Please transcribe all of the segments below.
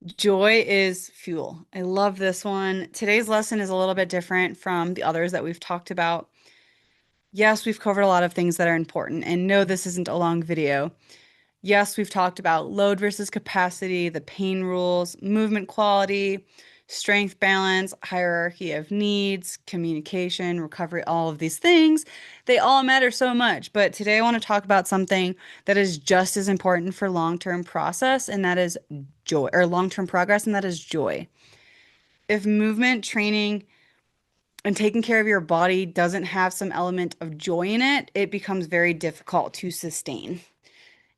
Joy is fuel. I love this one. Today's lesson is a little bit different from the others that we've talked about. Yes, we've covered a lot of things that are important, and no, this isn't a long video. Yes, we've talked about load versus capacity, the pain rules, movement quality, strength balance, hierarchy of needs, communication, recovery, all of these things. They all matter so much. But today I want to talk about something that is just as important for long-term process, and that is joy, or long-term progress, and that is joy. If movement training and taking care of your body doesn't have some element of joy in it, it becomes very difficult to sustain.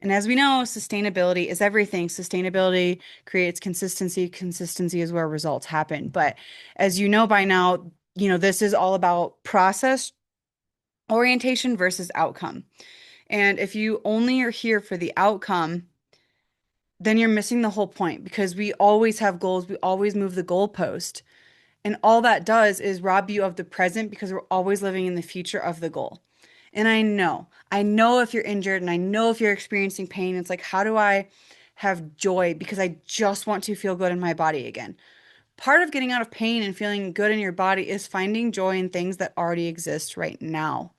And as we know, sustainability is everything. Sustainability creates consistency. Consistency is where results happen. But as you know by now, this is all about process orientation versus outcome. And if you only are here for the outcome, then you're missing the whole point because we always have goals. We always move the goalpost. And all that does is rob you of the present because we're always living in the future of the goal. And I know if you're injured and I know if you're experiencing pain, it's like, how do I have joy? Because I just want to feel good in my body again. Part of getting out of pain and feeling good in your body is finding joy in things that already exist right now,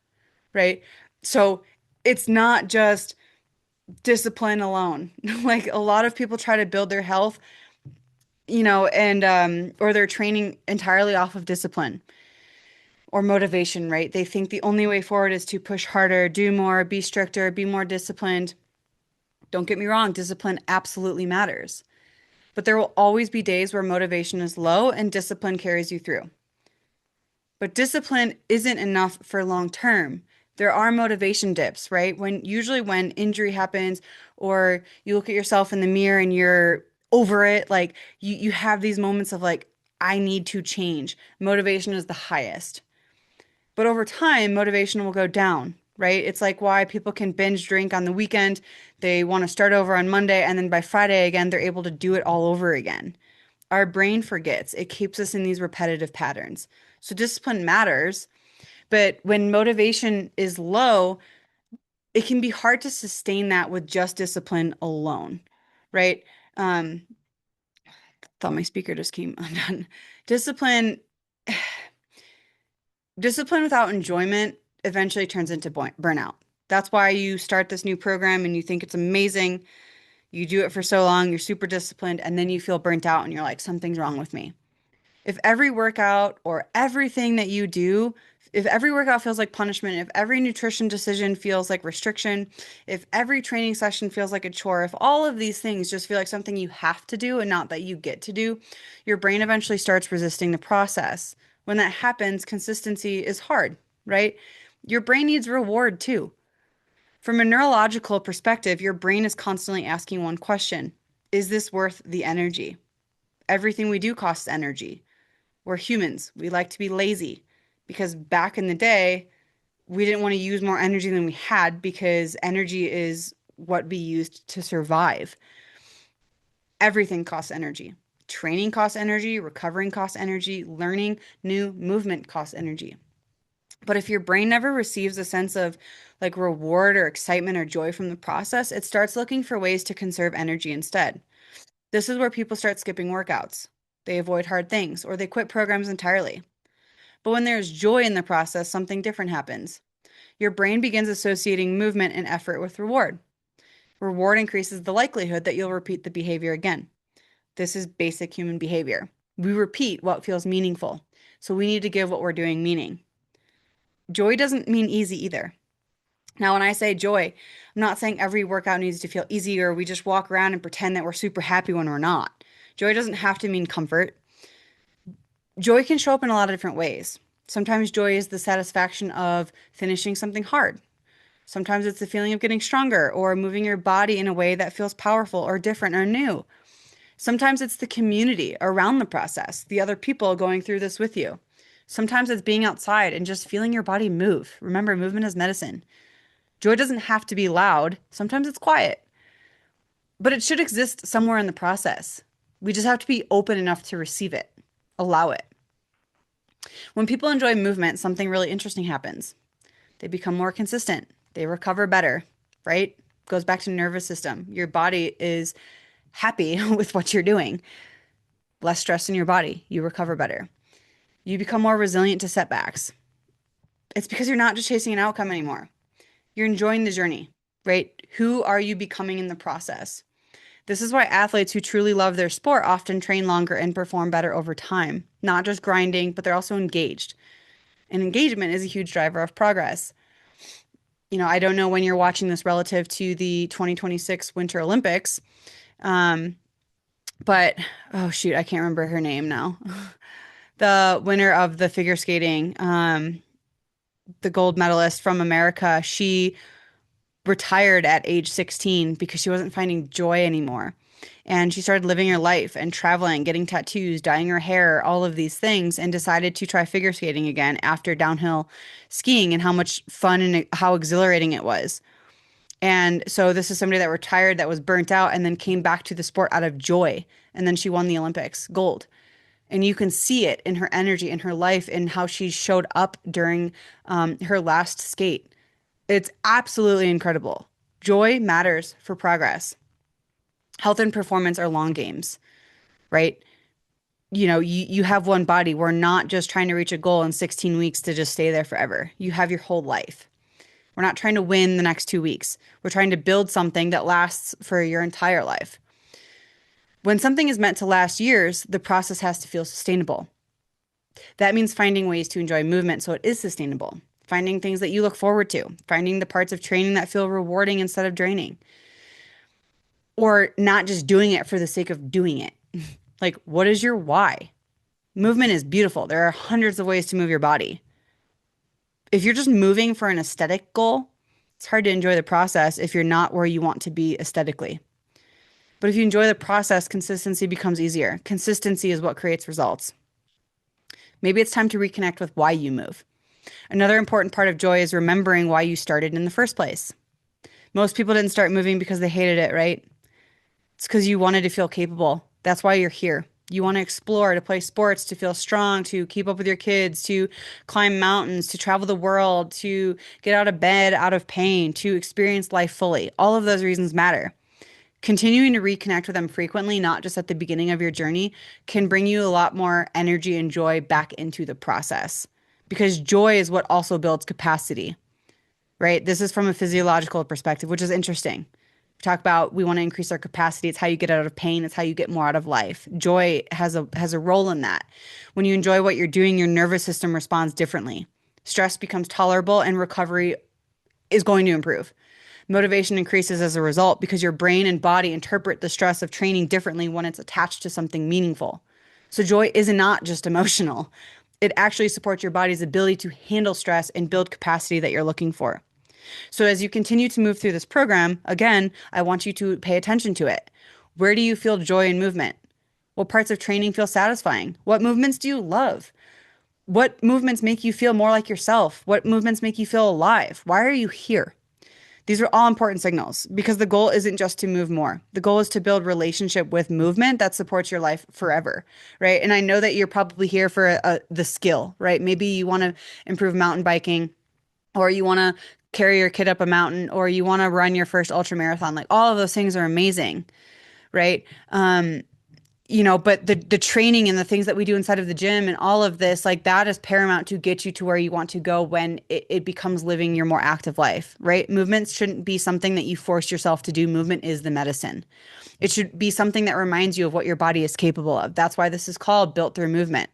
right? So it's not just discipline alone. Like a lot of people try to build their health, and or their training entirely off of discipline or motivation, right? They think the only way forward is to push harder, do more, be stricter, be more disciplined. Don't get me wrong, discipline absolutely matters. But there will always be days where motivation is low and discipline carries you through. But discipline isn't enough for long term. There are motivation dips, right? When injury happens or you look at yourself in the mirror and you're over it, like you have these moments of like, I need to change. Motivation is the highest. But over time, motivation will go down, right? It's like why people can binge drink on the weekend. They want to start over on Monday, and then by Friday again, they're able to do it all over again. Our brain forgets. It keeps us in these repetitive patterns. So discipline matters, but when motivation is low, it can be hard to sustain that with just discipline alone, right? Um, thought my speaker just came undone. Discipline Discipline without enjoyment eventually turns into burnout. That's why you start this new program and you think it's amazing. You do it for so long, you're super disciplined, and then you feel burnt out and you're like, something's wrong with me. If every workout or everything that you do, if every workout feels like punishment, if every nutrition decision feels like restriction, if every training session feels like a chore, if all of these things just feel like something you have to do and not that you get to do, your brain eventually starts resisting the process. When that happens, consistency is hard, right? Your brain needs reward too. From a neurological perspective, your brain is constantly asking one question: is this worth the energy? Everything we do costs energy. We're humans. We like to be lazy because back in the day, we didn't want to use more energy than we had because energy is what we used to survive. Everything costs energy. Training costs energy, recovering costs energy, learning new movement costs energy. But if your brain never receives a sense of like reward or excitement or joy from the process, it starts looking for ways to conserve energy instead. This is where people start skipping workouts. They avoid hard things or they quit programs entirely. But when there's joy in the process, something different happens. Your brain begins associating movement and effort with reward. Reward increases the likelihood that you'll repeat the behavior again. This is basic human behavior. We repeat what feels meaningful, so we need to give what we're doing meaning. Joy doesn't mean easy either. Now, when I say joy, I'm not saying every workout needs to feel easy or we just walk around and pretend that we're super happy when we're not. Joy doesn't have to mean comfort. Joy can show up in a lot of different ways. Sometimes joy is the satisfaction of finishing something hard. Sometimes it's the feeling of getting stronger or moving your body in a way that feels powerful or different or new. Sometimes it's the community around the process, the other people going through this with you. Sometimes it's being outside and just feeling your body move. Remember, movement is medicine. Joy doesn't have to be loud. Sometimes it's quiet, but it should exist somewhere in the process. We just have to be open enough to receive it, allow it. When people enjoy movement, something really interesting happens. They become more consistent. They recover better, right? Goes back to nervous system. Your body is happy with what you're doing. Less stress in your body. You recover better. You become more resilient to setbacks. It's because you're not just chasing an outcome anymore. You're enjoying the journey, right? Who are you becoming in the process? This is why athletes who truly love their sport often train longer and perform better over time. Not just grinding, but they're also engaged. And engagement is a huge driver of progress. I don't know when you're watching this relative to the 2026 Winter Olympics, um, but oh shoot, I can't remember her name now. The winner of the figure skating, the gold medalist from America, she retired at age 16 because she wasn't finding joy anymore. And she started living her life and traveling, getting tattoos, dyeing her hair, all of these things, and decided to try figure skating again after downhill skiing and how much fun and how exhilarating it was. And so this is somebody that retired that was burnt out and then came back to the sport out of joy. And then she won the Olympics gold. And you can see it in her energy, in her life, and how she showed up during her last skate. It's absolutely incredible. Joy matters for progress. Health and performance are long games, right? You have one body. We're not just trying to reach a goal in 16 weeks to just stay there forever. You have your whole life. We're not trying to win the next 2 weeks. We're trying to build something that lasts for your entire life. When something is meant to last years, the process has to feel sustainable. That means finding ways to enjoy movement so it is sustainable, finding things that you look forward to, finding the parts of training that feel rewarding instead of draining, or not just doing it for the sake of doing it. Like, what is your why? Movement is beautiful. There are hundreds of ways to move your body. If you're just moving for an aesthetic goal, it's hard to enjoy the process if you're not where you want to be aesthetically. But if you enjoy the process, consistency becomes easier. Consistency is what creates results. Maybe it's time to reconnect with why you move. Another important part of joy is remembering why you started in the first place. Most people didn't start moving because they hated it, right? It's because you wanted to feel capable. That's why you're here. You want to explore, to play sports, to feel strong, to keep up with your kids, to climb mountains, to travel the world, to get out of bed, out of pain, to experience life fully. All of those reasons matter. Continuing to reconnect with them frequently, not just at the beginning of your journey, can bring you a lot more energy and joy back into the process. Because joy is what also builds capacity, right? This is from a physiological perspective, which is interesting. We talk about we want to increase our capacity. It's how you get out of pain. It's how you get more out of life. Joy has a role in that. When you enjoy what you're doing, your nervous system responds differently. Stress becomes tolerable and recovery is going to improve. Motivation increases as a result because your brain and body interpret the stress of training differently when it's attached to something meaningful. So joy is not just emotional. It actually supports your body's ability to handle stress and build capacity that you're looking for. So as you continue to move through this program, again, I want you to pay attention to it. Where do you feel joy in movement? What parts of training feel satisfying? What movements do you love? What movements make you feel more like yourself? What movements make you feel alive? Why are you here? These are all important signals because the goal isn't just to move more. The goal is to build relationship with movement that supports your life forever, right? And I know that you're probably here for the skill, right? Maybe you want to improve mountain biking, or you want to carry your kid up a mountain, or you want to run your first ultra marathon. Like all of those things are amazing, right? But the training and the things that we do inside of the gym and all of this, like that is paramount to get you to where you want to go when it becomes living your more active life, right? Movements shouldn't be something that you force yourself to do. Movement is the medicine. It should be something that reminds you of what your body is capable of. That's why this is called Built Through Movement.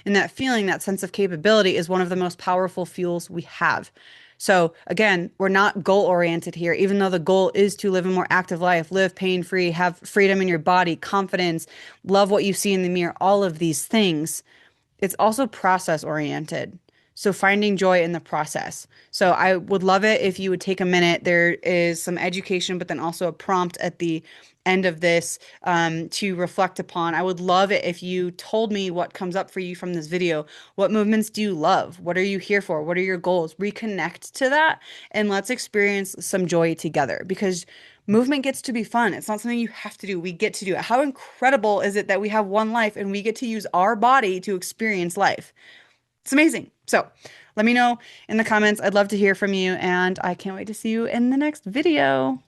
And that feeling, that sense of capability is one of the most powerful fuels we have. So again, we're not goal oriented here, even though the goal is to live a more active life, live pain free, have freedom in your body, confidence, love what you see in the mirror, all of these things. It's also process oriented. So finding joy in the process. So I would love it if you would take a minute. There is some education, but then also a prompt at the end of this to reflect upon. I would love it if you told me what comes up for you from this video. What movements do you love? What are you here for? What are your goals? Reconnect to that and let's experience some joy together because movement gets to be fun. It's not something you have to do. We get to do it. How incredible is it that we have one life and we get to use our body to experience life? It's amazing. So let me know in the comments. I'd love to hear from you, and I can't wait to see you in the next video.